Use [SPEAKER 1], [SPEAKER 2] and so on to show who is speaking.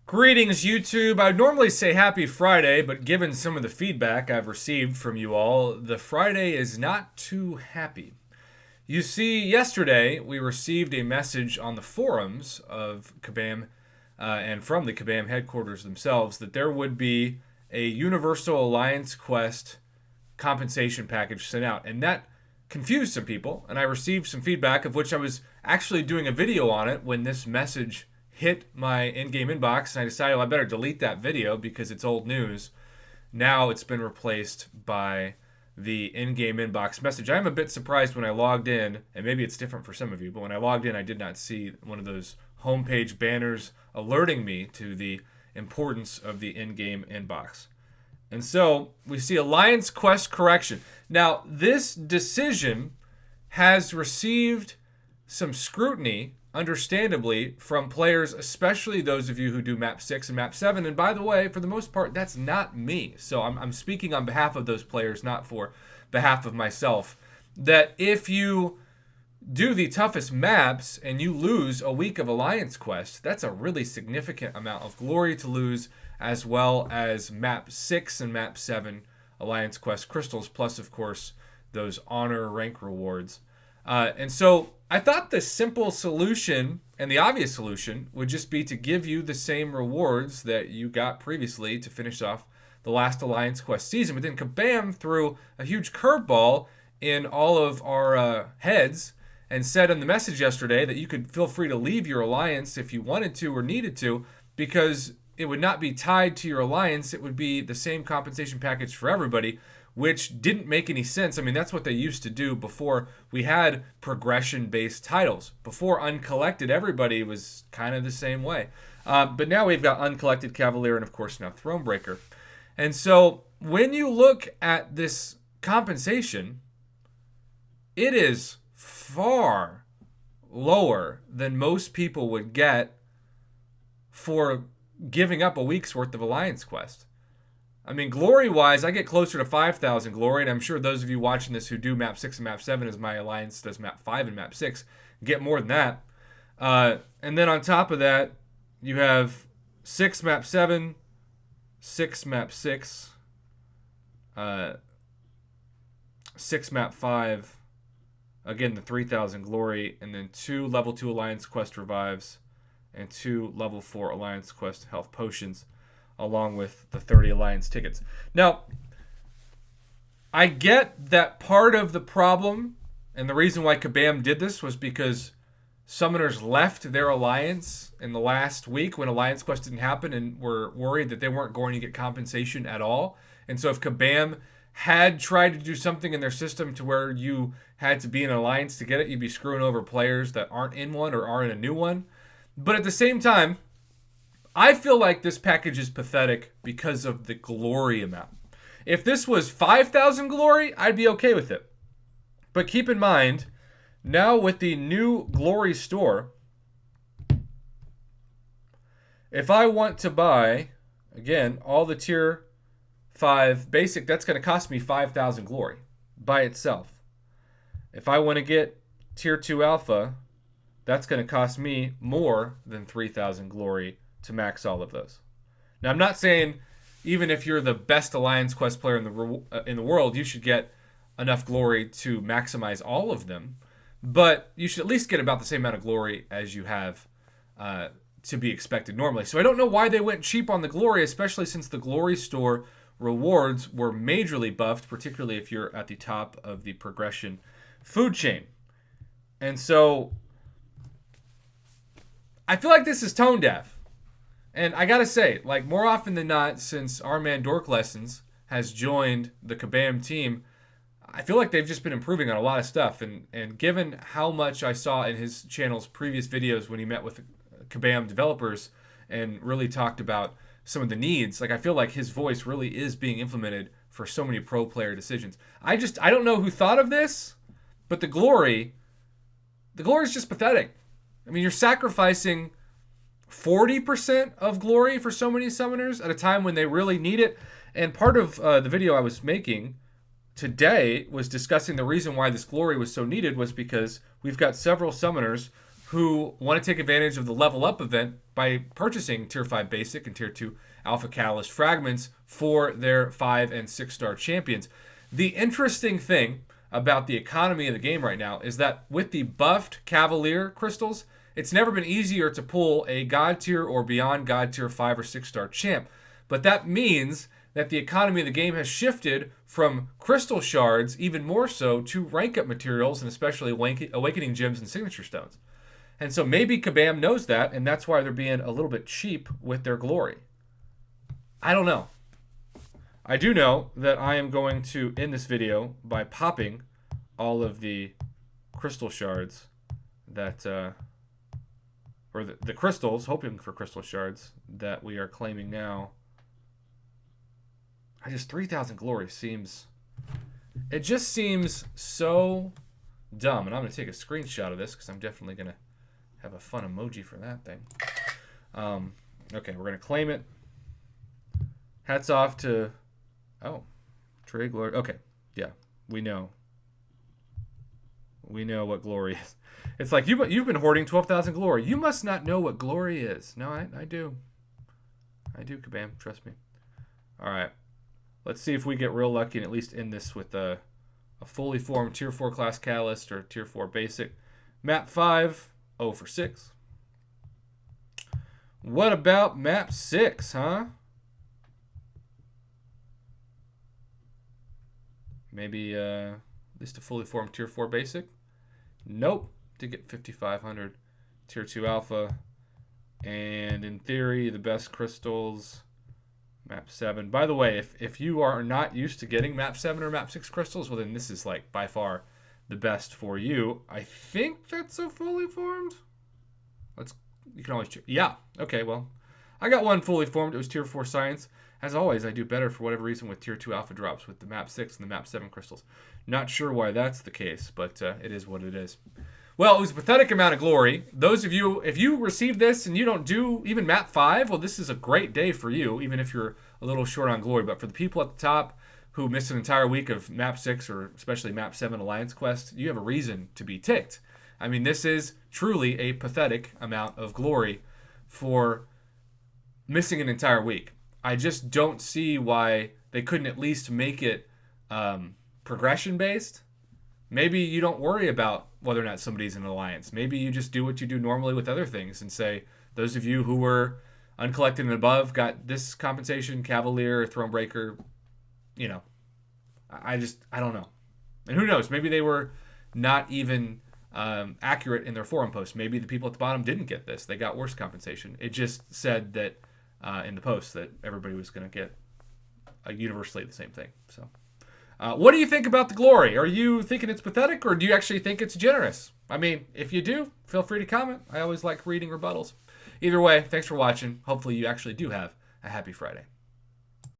[SPEAKER 1] Greetings, YouTube. I'd normally say happy Friday, but given some of the feedback I've received from you all, the Friday is not too happy. You see, yesterday we received a message on the forums of Kabam and from the Kabam headquarters themselves that there would be a Universal Alliance Quest compensation package sent out. And that confused some people, and I received some feedback of which I was actually doing a video on it when this message hit my in-game inbox, and I decided, well, I better delete that video because it's old news. Now it's been replaced by the in-game inbox message. I'm a bit surprised when I logged in, and maybe it's different for some of you, but when I logged in, I did not see one of those homepage banners alerting me to the importance of the in-game inbox. And so we see Alliance Quest correction. Now, this decision has received some scrutiny, understandably, from players, especially those of you who do Map 6 and Map 7. And by the way, for the most part, that's not me. So I'm speaking on behalf of those players, not for behalf of myself. That if you do the toughest maps and you lose a week of Alliance Quest, that's a really significant amount of glory to lose, as well as Map 6 and Map 7 Alliance Quest crystals, plus, of course, those honor rank rewards. And so I thought the simple solution and the obvious solution would just be to give you the same rewards that you got previously to finish off the last Alliance Quest season. But then Kabam threw a huge curveball in all of our heads and said in the message yesterday that you could feel free to leave your alliance if you wanted to or needed to, because it would not be tied to your alliance. It would be the same compensation package for everybody, which didn't make any sense. I mean, that's what they used to do before we had progression-based titles. Before Uncollected, everybody was kind of the same way. But now we've got Uncollected Cavalier and, of course, now Thronebreaker. And so when you look at this compensation, it is far lower than most people would get for giving up a week's worth of Alliance Quest. I mean, glory-wise, I get closer to 5,000 glory, and I'm sure those of you watching this who do Map 6 and Map 7, as my alliance does Map 5 and Map 6, get more than that. And then on top of that, you have 6 Map 7, 6 Map 6, 6 Map 5, again, the 3,000 glory, and then 2 Level 2 Alliance Quest revives, and 2 Level 4 Alliance Quest health potions, along with the 30 Alliance tickets. Now, I get that part of the problem, and the reason why Kabam did this was because summoners left their alliance in the last week when Alliance Quest didn't happen and were worried that they weren't going to get compensation at all. And so if Kabam had tried to do something in their system to where you had to be in an alliance to get it, you'd be screwing over players that aren't in one or are in a new one. But at the same time, I feel like this package is pathetic because of the glory amount. If this was 5,000 glory, I'd be okay with it. But keep in mind, now with the new glory store, if I want to buy, again, all the tier 5 basic, that's going to cost me 5,000 glory by itself. If I want to get tier 2 alpha, that's going to cost me more than 3,000 glory to max all of those. Now, I'm not saying even if you're the best Alliance Quest player in the world, you should get enough glory to maximize all of them, but you should at least get about the same amount of glory as you have to be expected normally. So I don't know why they went cheap on the glory, especially since the glory store rewards were majorly buffed, particularly if you're at the top of the progression food chain. And so I feel like this is tone deaf. And I gotta say, like, more often than not, since our man Dork Lessons has joined the Kabam team, I feel like they've just been improving on a lot of stuff. And given how much I saw in his channel's previous videos when he met with Kabam developers and really talked about some of the needs, like, I feel like his voice really is being implemented for so many pro player decisions. I don't know who thought of this, but the glory is just pathetic. I mean, you're sacrificing 40% of glory for so many summoners at a time when they really need it. And part of the video I was making today was discussing the reason why this glory was so needed was because we've got several summoners who want to take advantage of the level up event by purchasing Tier 5 Basic and Tier 2 Alpha Catalyst fragments for their 5 and 6-star champions. The interesting thing about the economy of the game right now is that with the buffed Cavalier crystals, it's never been easier to pull a God tier or beyond God tier 5 or 6-star champ. But that means that the economy of the game has shifted from crystal shards even more so to rank up materials and especially awakening gems and signature stones. And so maybe Kabam knows that, and that's why they're being a little bit cheap with their glory. I don't know. I do know that I am going to end this video by popping all of the crystal shards that, or the crystals, hoping for crystal shards that we are claiming now. 3,000 glory seems, it just seems so dumb. And I'm going to take a screenshot of this because I'm definitely going to have a fun emoji for that thing. Okay, we're going to claim it. Hats off to, Trey Glory. Okay, yeah, we know. We know what glory is. It's like, you've been hoarding 12,000 glory. You must not know what glory is. No, I do. I do, Kabam. Trust me. All right. Let's see if we get real lucky and at least end this with a fully formed Tier 4 class Catalyst or Tier 4 Basic. Map 5, 0 for 6. What about Map 6, huh? Maybe at least a fully formed Tier 4 Basic? Nope. Did get 5,500 Tier 2 Alpha. And in theory, the best crystals... Map 7. By the way, if you are not used to getting Map 7 or Map 6 crystals, well then this is like by far the best for you. I think that's a fully formed. You can always check. Yeah. Okay, well, I got one fully formed. It was Tier 4 Science. As always, I do better for whatever reason with Tier 2 Alpha drops with the Map 6 and the Map 7 crystals. Not sure why that's the case, but it is what it is. Well, it was a pathetic amount of glory. Those of you, if you receive this and you don't do even Map 5, well, this is a great day for you, even if you're a little short on glory. But for the people at the top who missed an entire week of Map 6 or especially Map 7 Alliance Quest, you have a reason to be ticked. I mean, this is truly a pathetic amount of glory for missing an entire week. I just don't see why they couldn't at least make it progression-based. Maybe you don't worry about whether or not somebody's in an alliance. Maybe you just do what you do normally with other things and say, those of you who were uncollected and above got this compensation, Cavalier, Thronebreaker, you know. I don't know. And who knows? Maybe they were not even accurate in their forum posts. Maybe the people at the bottom didn't get this. They got worse compensation. It just said that in the post that everybody was going to get universally the same thing. So. What do you think about the glory? Are you thinking it's pathetic, or do you actually think it's generous? I mean, if you do, feel free to comment. I always like reading rebuttals. Either way, thanks for watching. Hopefully you actually do have a happy Friday.